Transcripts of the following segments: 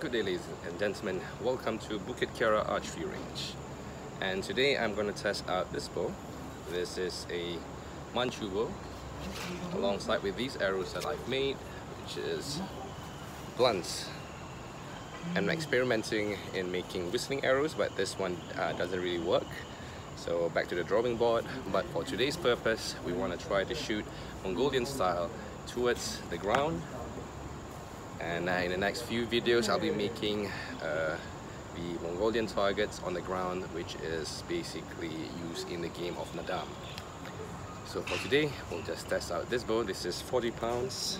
Good day, ladies and gentlemen. Welcome to Eureka Archery range. And today I'm going to test out this bow. This is a Manchu bow alongside with these arrows that I've made, which is blunts. I'm experimenting in making whistling arrows, but this one doesn't really work. So back to the drawing board. But for today's purpose, we want to try to shoot Mongolian style towards the ground. And in the next few videos, I'll be making the Mongolian targets on the ground, which is basically used in the game of Naadam. So for today, we'll just test out this bow. This is 40 pounds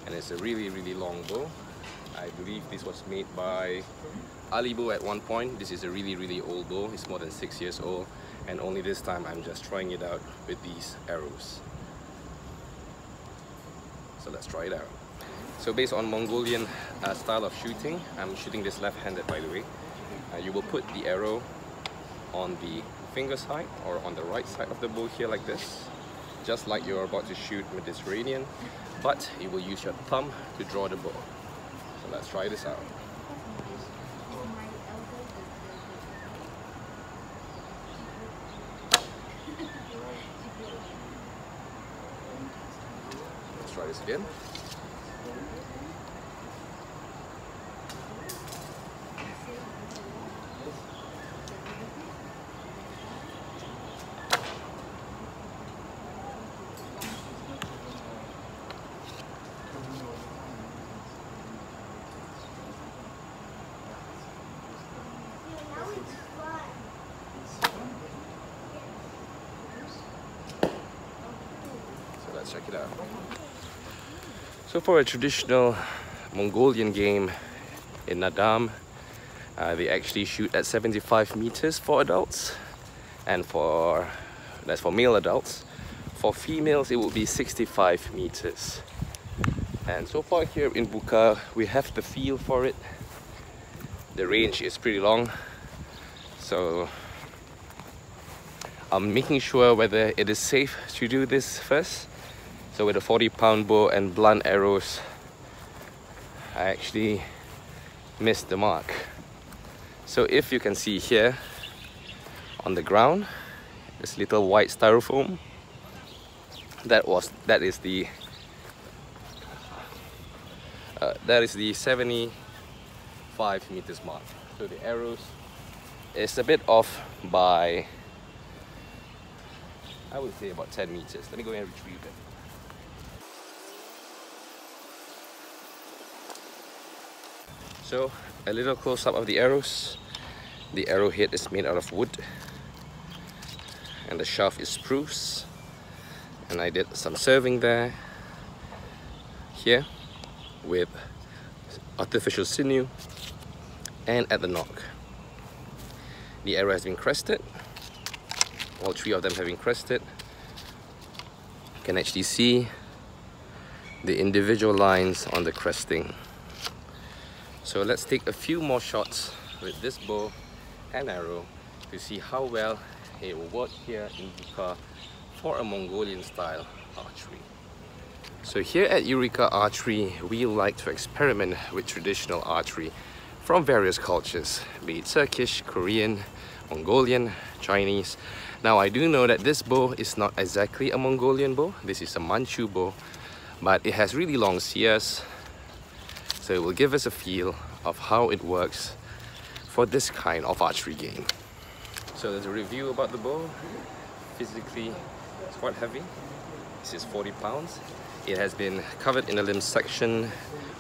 and it's a really long bow. I believe this was made by Ali bow at one point. This is a really old bow. It's more than 6 years old, and only this time I'm just trying it out with these arrows. So let's try it out. So based on Mongolian style of shooting, I'm shooting this left-handed, by the way. You will put the arrow on the finger side or on the right side of the bow here like this, just like you're about to shoot Mediterranean, but you will use your thumb to draw the bow. So let's try this out. Let's try this again. Let's check it out. So for a traditional Mongolian game in Naadam, they actually shoot at 75 meters for adults, and that's for male adults. For females, it will be 65 meters. And so far here in Eureka, we have the feel for it. The range is pretty long, so I'm making sure whether it is safe to do this first. So with a 40-pound bow and blunt arrows, I actually missed the mark. So if you can see here on the ground, this little white styrofoam, that is the 75 meters mark. So the arrows is a bit off by, I would say, about 10 meters. Let me go and retrieve it. So a little close-up of the arrows. The arrowhead is made out of wood and the shaft is spruce, and I did some serving there here with artificial sinew and at the knock. The arrow has been crested. All three of them have been crested. You can actually see the individual lines on the cresting. So let's take a few more shots with this bow and arrow to see how well it will work here in Eureka for a Mongolian style archery. So here at Eureka Archery, we like to experiment with traditional archery from various cultures, be it Turkish, Korean, Mongolian, Chinese. Now I do know that this bow is not exactly a Mongolian bow. This is a Manchu bow, but it has really long sears. So it will give us a feel of how it works for this kind of archery game. So there's a review about the bow. Physically, it's quite heavy. This is 40 pounds. It has been covered in the limb section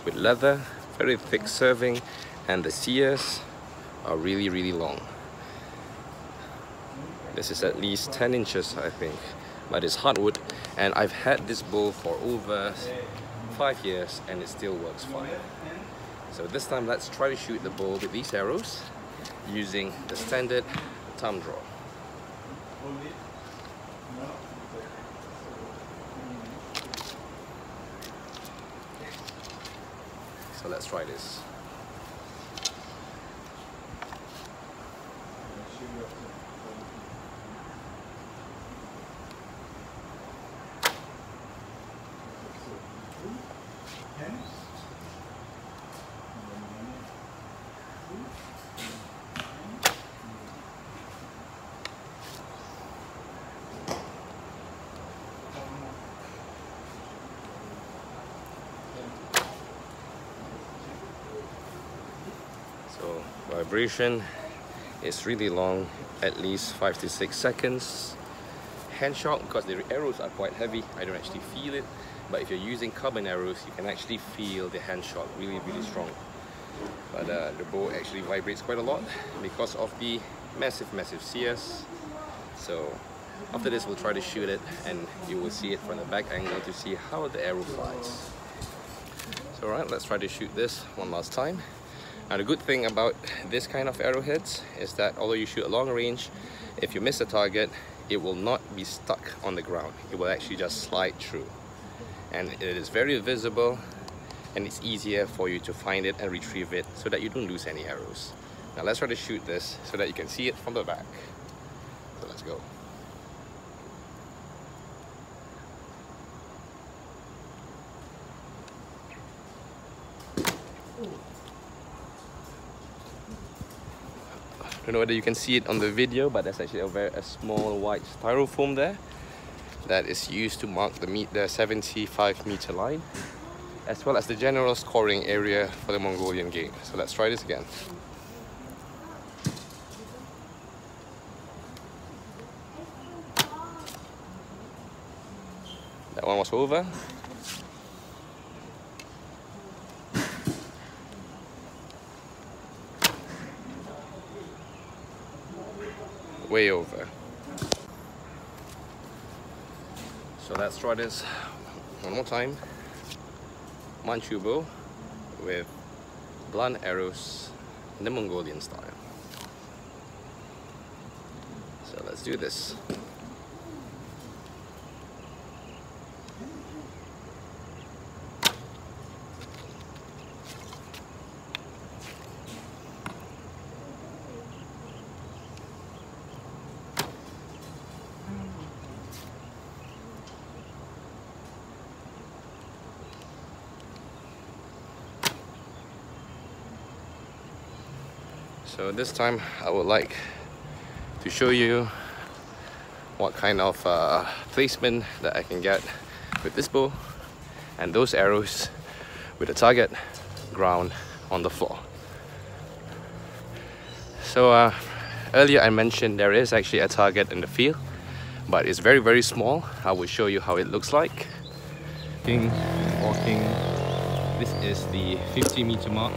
with leather, very thick serving, and the sears are really long. This is at least 10 inches, I think, but it's hardwood, and I've had this bow for over 5 years and it still works fine. So this time let's try to shoot the bow with these arrows using the standard thumb draw. So let's try this. vibration is really long, at least 5 to 6 seconds. Hand shot, because the arrows are quite heavy, I don't actually feel it, but if you're using carbon arrows, you can actually feel the hand shot really strong. But the bow actually vibrates quite a lot because of the massive CS. So after this we'll try to shoot it, and you will see it from the back angle to see how the arrow flies. So alright, let's try to shoot this one last time. Now the good thing about this kind of arrowheads is that although you shoot a long range, if you miss a target, it will not be stuck on the ground. It will actually just slide through. And it is very visible, and it's easier for you to find it and retrieve it so that you don't lose any arrows. Now let's try to shoot this so that you can see it from the back. So let's go. I don't know whether you can see it on the video, but there's actually a small white styrofoam there that is used to mark the 75 meter line, as well as the general scoring area for the Mongolian game. So let's try this again. That one was over. Way over. So let's try this one more time. Manchu bow with blunt arrows in the Mongolian style. So let's do this. So this time I would like to show you what kind of placement that I can get with this bow and those arrows with the target ground on the floor. So earlier I mentioned there is actually a target in the field, but it's very small. I will show you how it looks like. Walking, this is the 50 meter mark.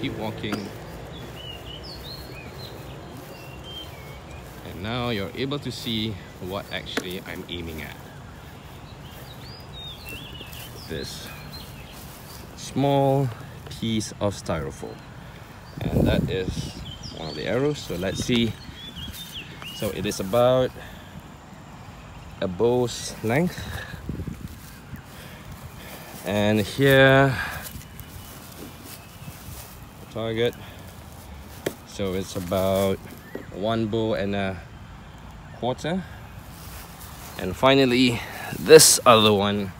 Keep walking, and now you're able to see what actually I'm aiming at. This small piece of styrofoam, and that is one of the arrows. So let's see. So it is about a bow's length, and here target, so it's about 1.25 bows, and finally this other one,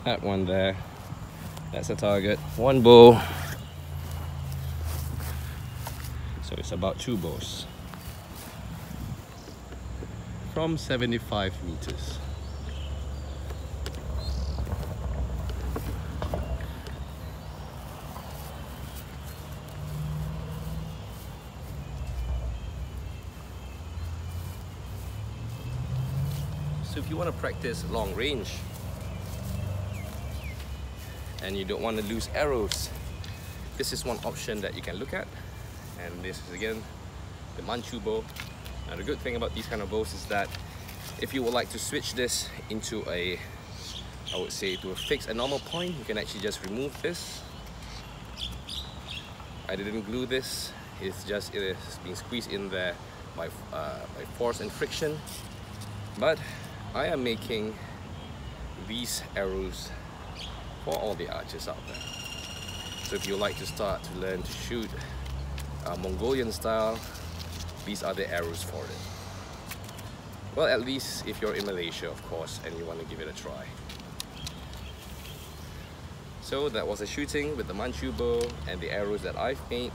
that one there, that's a target, 1 bow, so it's about 2 bows from 75 meters. So if you want to practice long range and you don't want to lose arrows, this is one option that you can look at. And this is again the Manchu bow. Now the good thing about these kind of bows is that if you would like to switch this into a, I would say, to a fixed, a normal point, you can actually just remove this. I didn't glue this, it's just, it is being squeezed in there by force and friction. But I am making these arrows for all the archers out there. So if you like to start to learn to shoot Mongolian style, these are the arrows for it. Well, at least if you're in Malaysia, of course, and you want to give it a try. So that was a shooting with the Manchu bow and the arrows that I've made.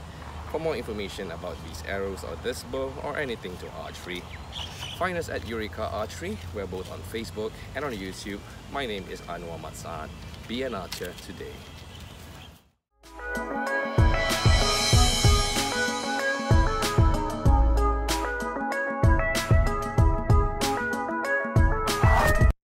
For more information about these arrows or this bow or anything to archery, find us at Eureka Archery. We're both on Facebook and on YouTube. My name is Anwar Matsaan. Be an archer today.